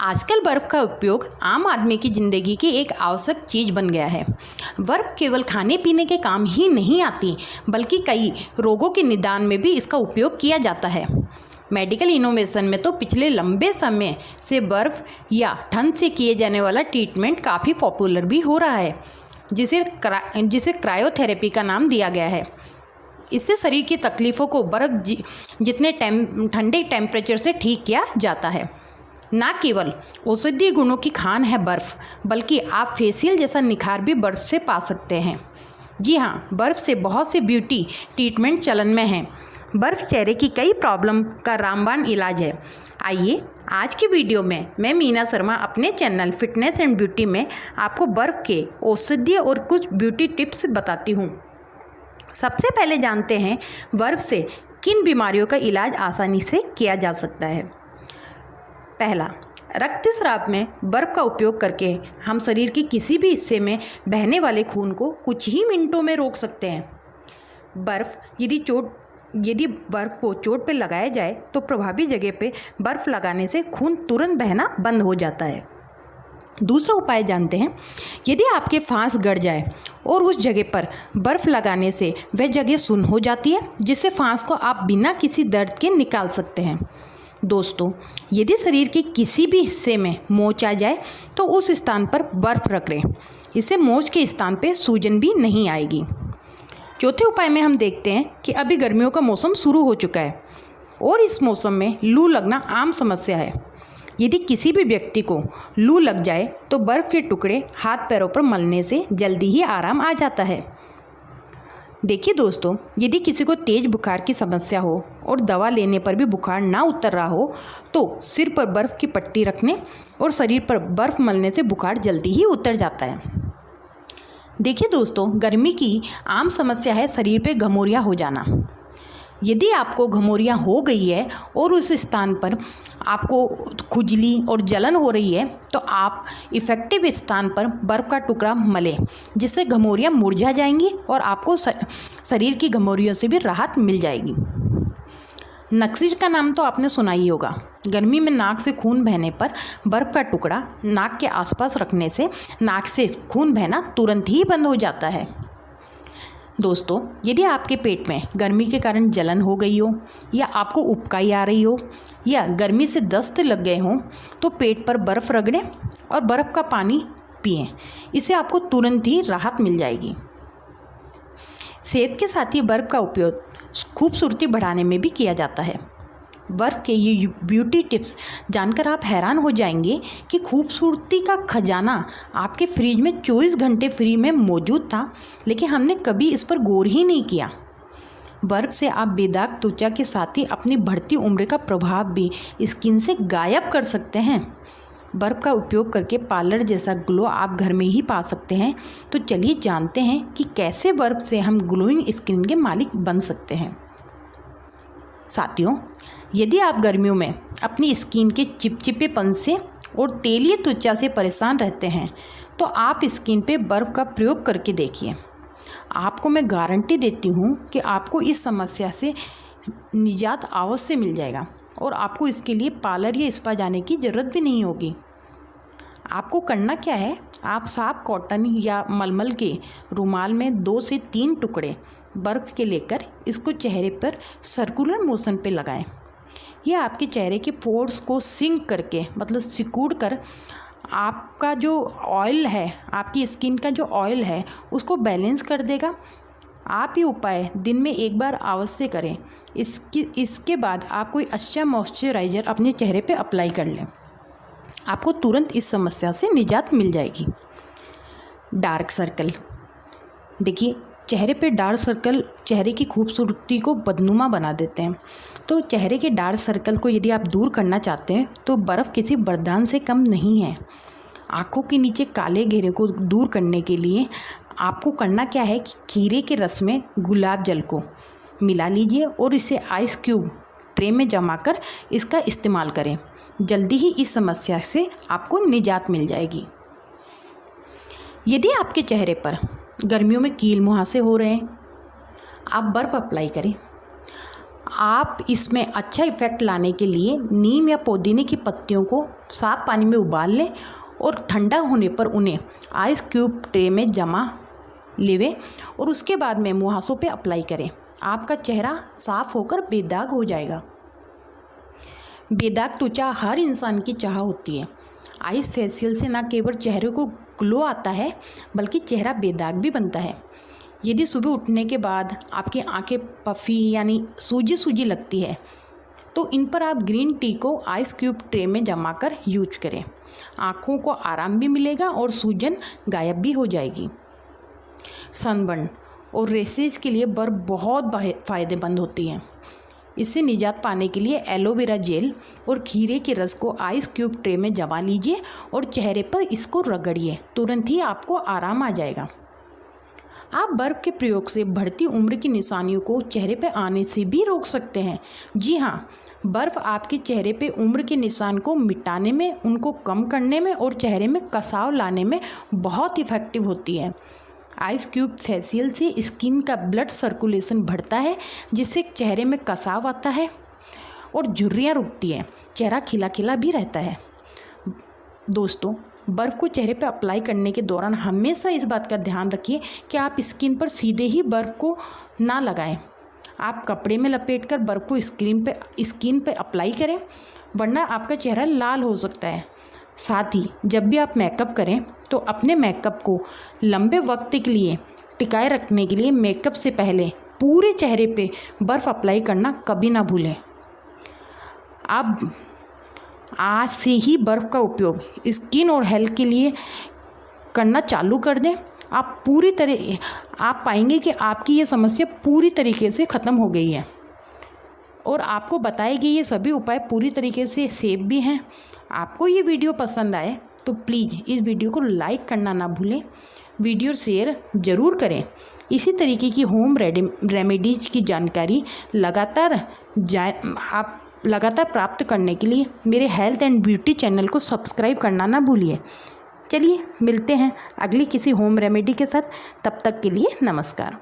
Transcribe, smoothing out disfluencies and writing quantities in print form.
आजकल बर्फ़ का उपयोग आम आदमी की ज़िंदगी की एक आवश्यक चीज़ बन गया है। बर्फ़ केवल खाने पीने के काम ही नहीं आती, बल्कि कई रोगों के निदान में भी इसका उपयोग किया जाता है। मेडिकल इनोवेशन में तो पिछले लंबे समय से बर्फ़ या ठंड से किए जाने वाला ट्रीटमेंट काफ़ी पॉपुलर भी हो रहा है, जिसे क्रायोथेरेपी का नाम दिया गया है। इससे शरीर की तकलीफ़ों को बर्फ़ जितने ठंडे टेम्परेचर से ठीक किया जाता है। ना केवल औषधीय गुणों की खान है बर्फ़, बल्कि आप फेशियल जैसा निखार भी बर्फ़ से पा सकते हैं। जी हाँ, बर्फ़ से बहुत से ब्यूटी ट्रीटमेंट चलन में हैं। बर्फ़ चेहरे की कई प्रॉब्लम का रामबाण इलाज है। आइए आज की वीडियो में मैं मीना शर्मा अपने चैनल फिटनेस एंड ब्यूटी में आपको बर्फ़ के औषधीय और कुछ ब्यूटी टिप्स बताती हूँ। सबसे पहले जानते हैं बर्फ़ से किन बीमारियों का इलाज आसानी से किया जा सकता है। पहला, रक्तस्राव में बर्फ़ का उपयोग करके हम शरीर की किसी भी हिस्से में बहने वाले खून को कुछ ही मिनटों में रोक सकते हैं। यदि बर्फ़ को चोट पर लगाया जाए तो प्रभावी जगह पे बर्फ़ लगाने से खून तुरंत बहना बंद हो जाता है। दूसरा उपाय जानते हैं, यदि आपके फांस गड़ जाए और उस जगह पर बर्फ़ लगाने से वह जगह सुन्न हो जाती है, जिससे फांस को आप बिना किसी दर्द के निकाल सकते हैं। दोस्तों, यदि शरीर के किसी भी हिस्से में मोच आ जाए तो उस स्थान पर बर्फ़ रख लें। इससे मोच के स्थान पर सूजन भी नहीं आएगी। चौथे उपाय में हम देखते हैं कि अभी गर्मियों का मौसम शुरू हो चुका है और इस मौसम में लू लगना आम समस्या है। यदि किसी भी व्यक्ति को लू लग जाए तो बर्फ़ के टुकड़े हाथ पैरों पर मलने से जल्दी ही आराम आ जाता है। देखिए दोस्तों, यदि किसी को तेज़ बुखार की समस्या हो और दवा लेने पर भी बुखार ना उतर रहा हो तो सिर पर बर्फ़ की पट्टी रखने और शरीर पर बर्फ़ मलने से बुखार जल्दी ही उतर जाता है। देखिए दोस्तों, गर्मी की आम समस्या है शरीर पे घमौरियाँ हो जाना। यदि आपको घमौरियाँ हो गई है और उस स्थान पर आपको खुजली और जलन हो रही है तो आप इफ़ेक्टिव स्थान पर बर्फ़ का टुकड़ा मलें, जिससे घमौरियाँ मुरझा जाएंगी और आपको शरीर की घमौरियों से भी राहत मिल जाएगी। नक्सीर का नाम तो आपने सुना ही होगा। गर्मी में नाक से खून बहने पर बर्फ़ का टुकड़ा नाक के आसपास रखने से नाक से खून बहना तुरंत ही बंद हो जाता है। दोस्तों, यदि आपके पेट में गर्मी के कारण जलन हो गई हो या आपको उबकाई आ रही हो या गर्मी से दस्त लग गए हों तो पेट पर बर्फ़ रगड़ें और बर्फ़ का पानी पिएं। इससे आपको तुरंत ही राहत मिल जाएगी। सेहत के साथ ही बर्फ़ का उपयोग खूबसूरती बढ़ाने में भी किया जाता है। बर्फ़ के ये ब्यूटी टिप्स जानकर आप हैरान हो जाएंगे कि खूबसूरती का खजाना आपके फ्रिज में 24 घंटे फ्री में मौजूद था, लेकिन हमने कभी इस पर गौर ही नहीं किया। बर्फ़ से आप बेदाग त्वचा के साथ ही अपनी बढ़ती उम्र का प्रभाव भी स्किन से गायब कर सकते हैं। बर्फ़ का उपयोग करके पार्लर जैसा ग्लो आप घर में ही पा सकते हैं। तो चलिए जानते हैं कि कैसे बर्फ़ से हम ग्लोइंग स्किन के मालिक बन सकते हैं। साथियों, यदि आप गर्मियों में अपनी स्किन के चिपचिपेपन से और तेलीय त्वचा से परेशान रहते हैं तो आप स्किन पे बर्फ़ का प्रयोग करके देखिए। आपको मैं गारंटी देती हूँ कि आपको इस समस्या से निजात अवश्य मिल जाएगा और आपको इसके लिए पार्लर या स्पा जाने की ज़रूरत भी नहीं होगी। आपको करना क्या है, आप साफ कॉटन या मलमल के रुमाल में 2 से 3 टुकड़े बर्फ़ के लेकर इसको चेहरे पर सर्कुलर मोशन पे लगाएं। यह आपके चेहरे के पोर्स को सिंक करके मतलब सिकुड़ कर आपका जो ऑयल है, आपकी स्किन का जो ऑयल है उसको बैलेंस कर देगा। आप ये उपाय दिन में एक बार अवश्य करें। इसके बाद आप कोई अच्छा मॉइस्चराइज़र अपने चेहरे पे अप्लाई कर लें। आपको तुरंत इस समस्या से निजात मिल जाएगी। डार्क सर्कल, देखिए चेहरे पे डार्क सर्कल चेहरे की खूबसूरती को बदनुमा बना देते हैं। तो चेहरे के डार्क सर्कल को यदि आप दूर करना चाहते हैं तो बर्फ़ किसी वरदान से कम नहीं है। आँखों के नीचे काले घेरे को दूर करने के लिए आपको करना क्या है कि खीरे के रस में गुलाब जल को मिला लीजिए और इसे आइस क्यूब ट्रे में जमा कर इसका इस्तेमाल करें। जल्दी ही इस समस्या से आपको निजात मिल जाएगी। यदि आपके चेहरे पर गर्मियों में कील मुहासे हो रहे हैं, आप बर्फ़ अप्लाई करें। आप इसमें अच्छा इफ़ेक्ट लाने के लिए नीम या पुदीने की पत्तियों को साफ़ पानी में उबाल लें और ठंडा होने पर उन्हें आइस क्यूब ट्रे में जमा लेवें और उसके बाद में मुहासों पे अप्लाई करें। आपका चेहरा साफ़ होकर बेदाग हो जाएगा। बेदाग त्वचा हर इंसान की चाह होती है। आइस फेशियल से न केवल चेहरे को ग्लो आता है बल्कि चेहरा बेदाग भी बनता है। यदि सुबह उठने के बाद आपकी आंखें पफी यानी सूजी सूजी लगती है तो इन पर आप ग्रीन टी को आइस क्यूब ट्रे में जमा कर यूज करें। आँखों को आराम भी मिलेगा और सूजन गायब भी हो जाएगी। सनबर्न और रेसेस के लिए बर्फ बहुत फ़ायदेमंद होती है। इससे निजात पाने के लिए एलोवेरा जेल और खीरे के रस को आइस क्यूब ट्रे में जमा लीजिए और चेहरे पर इसको रगड़िए, तुरंत ही आपको आराम आ जाएगा। आप बर्फ़ के प्रयोग से बढ़ती उम्र की निशानियों को चेहरे पर आने से भी रोक सकते हैं। जी हाँ, बर्फ़ आपके चेहरे पे उम्र के निशान को मिटाने में, उनको कम करने में और चेहरे में कसाव लाने में बहुत इफ़ेक्टिव होती है। आइस क्यूब फेशियल से स्किन का ब्लड सर्कुलेशन बढ़ता है जिससे चेहरे में कसाव आता है और झुर्रियाँ रुकती हैं, चेहरा खिला खिला भी रहता है। दोस्तों, बर्फ़ को चेहरे पर अप्लाई करने के दौरान हमेशा इस बात का ध्यान रखिए कि आप स्किन पर सीधे ही बर्फ़ को ना लगाएं। आप कपड़े में लपेटकर बर्फ़ को स्किन पे अप्लाई करें, वरना आपका चेहरा लाल हो सकता है। साथ ही जब भी आप मेकअप करें तो अपने मेकअप को लंबे वक्त के लिए टिकाए रखने के लिए मेकअप से पहले पूरे चेहरे पे बर्फ़ अप्लाई करना कभी ना भूलें। आप आज से ही बर्फ़ का उपयोग स्किन और हेल्थ के लिए करना चालू कर दें। आप पाएंगे कि आपकी ये समस्या पूरी तरीके से ख़त्म हो गई है और आपको बताए गए ये सभी उपाय पूरी तरीके से सेफ भी हैं। आपको ये वीडियो पसंद आए तो प्लीज़ इस वीडियो को लाइक करना ना भूलें, वीडियो शेयर ज़रूर करें। इसी तरीके की होम रेमेडीज़ की जानकारी आप लगातार प्राप्त करने के लिए मेरे हेल्थ एंड ब्यूटी चैनल को सब्सक्राइब करना ना भूलिए। चलिए मिलते हैं अगली किसी होम रेमेडी के साथ, तब तक के लिए नमस्कार।